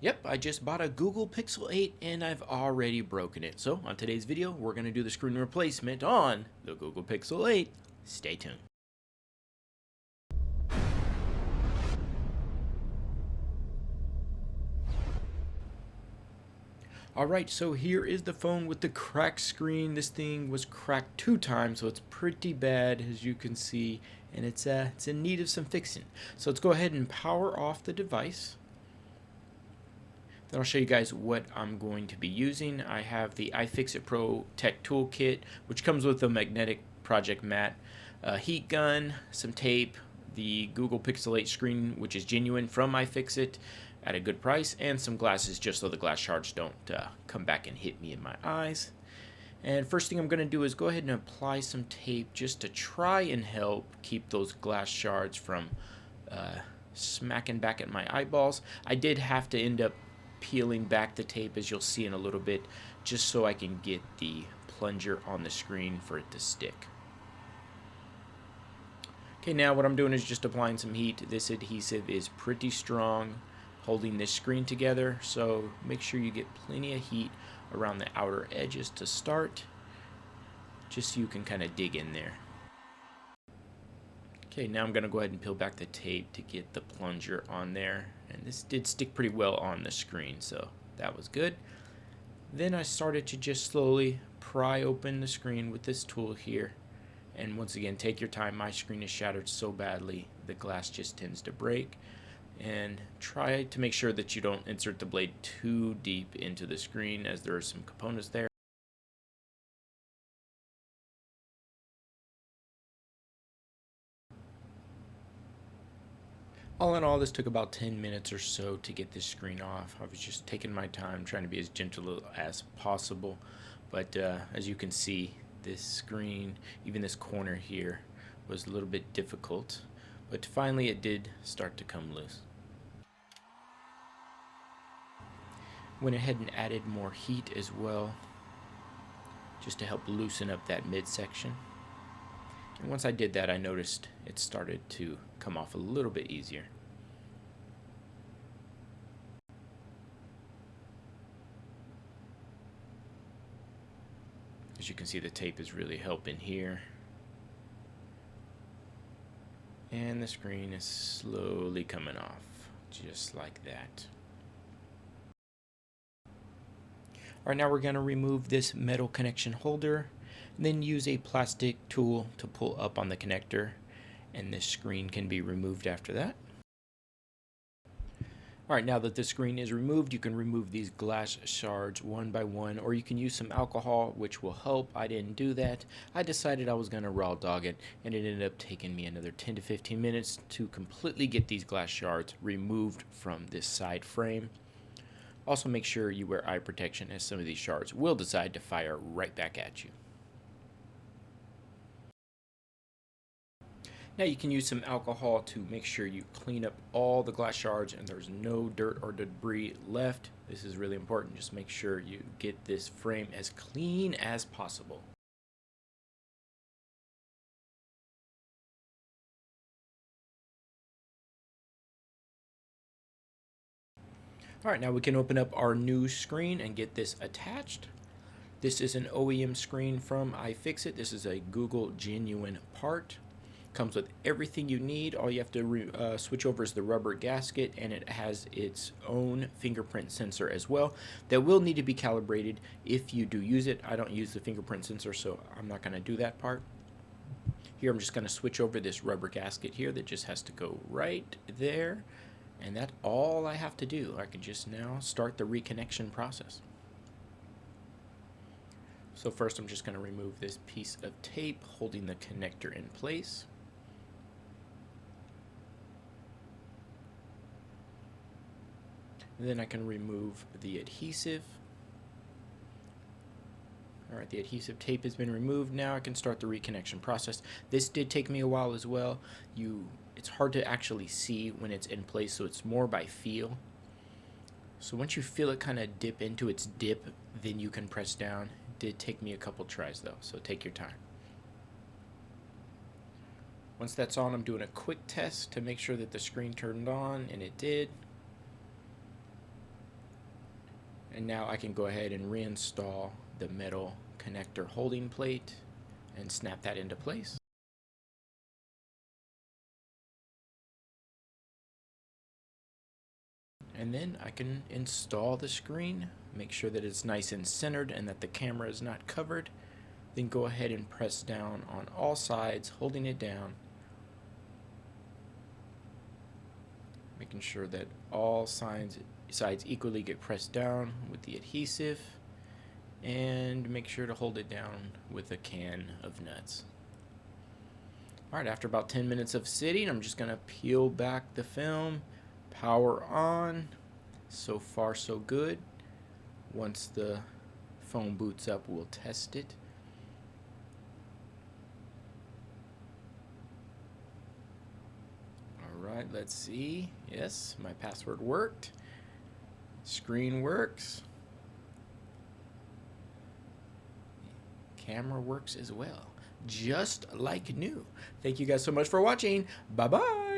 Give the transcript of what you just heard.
Yep, I just bought a Google Pixel 8 and I've already broken it. So on today's video, we're going to do the screen replacement on the Google Pixel 8. Stay tuned. Alright, so here is the phone with the cracked screen. This thing was cracked 2 times, so it's pretty bad as you can see, and it's in need of some fixing. So let's go ahead and power off the device. Then I'll show you guys what I'm going to be using. I have the iFixit Pro Tech Toolkit, which comes with a magnetic project mat, a heat gun, some tape, the Google Pixel 8 screen, which is genuine from iFixit at a good price, and some glasses just so the glass shards don't come back and hit me in my eyes. And first thing I'm going to do is go ahead and apply some tape just to try and help keep those glass shards from smacking back at my eyeballs. I did have to end up peeling back the tape, as you'll see in a little bit, just so I can get the plunger on the screen for it to stick. Okay, now what I'm doing is just applying some heat. This adhesive is pretty strong, holding this screen together, so make sure you get plenty of heat around the outer edges to start, just so you can kind of dig in there. Okay, now I'm going to go ahead and peel back the tape to get the plunger on there, and this did stick pretty well on the screen, so that was good. Then I started to just slowly pry open the screen with this tool here, and once again, take your time. My screen is shattered so badly the glass just tends to break, and try to make sure that you don't insert the blade too deep into the screen, as there are some components there. All in all, this took about 10 minutes or so to get this screen off. I was just taking my time, trying to be as gentle as possible, but as you can see, this screen, even this corner here, was a little bit difficult, but finally it did start to come loose. Went ahead and added more heat as well, just to help loosen up that midsection. And once I did that, I noticed it started to come off a little bit easier. As you can see, the tape is really helping here. And the screen is slowly coming off, just like that. Alright, now we're going to remove this metal connection holder, and then use a plastic tool to pull up on the connector, and this screen can be removed after that. Alright, now that the screen is removed, you can remove these glass shards one by one, or you can use some alcohol, which will help. I didn't do that. I decided I was going to raw dog it, and it ended up taking me another 10 to 15 minutes to completely get these glass shards removed from this side frame. Also, make sure you wear eye protection, as some of these shards will decide to fire right back at you. Now you can use some alcohol to make sure you clean up all the glass shards and there's no dirt or debris left. This is really important. Just make sure you get this frame as clean as possible. Alright, now we can open up our new screen and get this attached. This is an OEM screen from iFixit. This is a Google genuine part. Comes with everything you need. All you have to switch over is the rubber gasket, and it has its own fingerprint sensor as well that will need to be calibrated if you do use it. I don't use the fingerprint sensor, so I'm not going to do that part. Here I'm just going to switch over this rubber gasket here that just has to go right there, and that's all I have to do. I can just now start the reconnection process. So first I'm just going to remove this piece of tape holding the connector in place. And then I can remove the adhesive. Alright, the adhesive tape has been removed. Now I can start the reconnection process. This did take me a while as well. It's hard to actually see when it's in place, so it's more by feel. So once you feel it kind of dip into its dip, then you can press down. It did take me a couple tries though, so take your time. Once that's on, I'm doing a quick test to make sure that the screen turned on, and it did. And now I can go ahead and reinstall the metal connector holding plate and snap that into place. And then I can install the screen, make sure that it's nice and centered and that the camera is not covered. Then go ahead and press down on all sides, holding it down, making sure that all sides equally get pressed down with the adhesive, and make sure to hold it down with a can of nuts. Alright, after about 10 minutes of sitting, I'm just going to peel back the film, power on. So far so good. Once the phone boots up, we'll test it. Alright, let's see. Yes, my password worked. Screen works. Camera works as well. Just like new. Thank you guys so much for watching. Bye-bye.